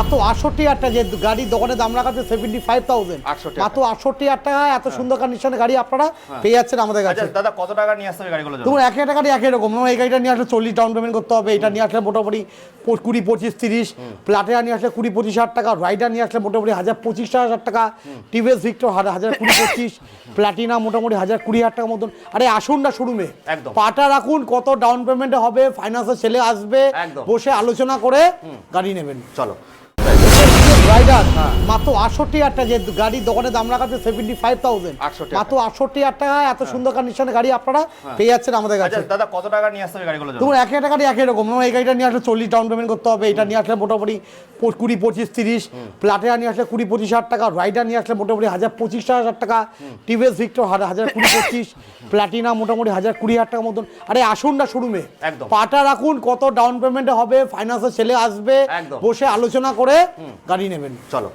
মাত্র 68,000 টাকা, যে গাড়ির দোকানে দাম রাখা আছে 75,000, মাত্র 68,000 টাকা এত সুন্দর কন্ডিশনের গাড়ি আপনারা পেয়ে যাচ্ছেন আমাদের কাছে। দাদা কত টাকা নিয়ে আসতে হবে গাড়িগুলো? দেখুন এক একটা গাড়ি এক রকম, এই গাড়িটা নিয়ে আসলে 40 ডাউন পেমেন্ট করতে হবে, এটা নিয়ে আসলে মোটামুটি 20, 25, 30, প্লাটিনা নিয়ে আসলে 20, 25,000 টাকা, রাইডার নিয়ে আসলে মোটামুটি 1,25,000 টাকা, টিভিএস ভিক্টর 1,20, 25, প্লাটিনা মোটামুটি 1,20,000 টাকার মতন। আরে আসুন না শোরুমে, পাটা রাখুন, কত ডাউন পেমেন্টে হবে, ফাইন্যান্সের ছেলে আসবে, বসে আলোচনা করে গাড়ি নেবেন। চলো রাইডার মাত্র 68,000 টাকা, যে গাড়ির দোকানে দাম রাখা আছে 75,000, মাত্র 68,000 টাকা এত সুন্দর কন্ডিশনের গাড়ি আপনারা পেয়ে যাচ্ছেন আমাদের কাছে। দাদা কত টাকা নিয়ে আসতে হবে গাড়িগুলো? দেখুন এক একটা গাড়ি এক রকম, এই গাড়িটা নিয়ে আসলে 40 ডাউন পেমেন্ট করতে হবে, এটা নিয়ে আসলে মোটামুটি 20, 25, 30, প্লাটিনা নিয়ে আসলে 20, 25,000 টাকা, রাইডার নিয়ে আসলে মোটামুটি 1,25,000 টাকা, টিভিএস ভিক্টর 1,20, 25, প্লাটিনা মোটামুটি 1,20,000 টাকার মতন। আরে আসুন না শোরুমে, পাটা রাখুন, কত ডাউন পেমেন্টে হবে, ফাইন্যান্সের ছেলে আসবে, বসে আলোচনা করে গাড়ি নেবেন। চলো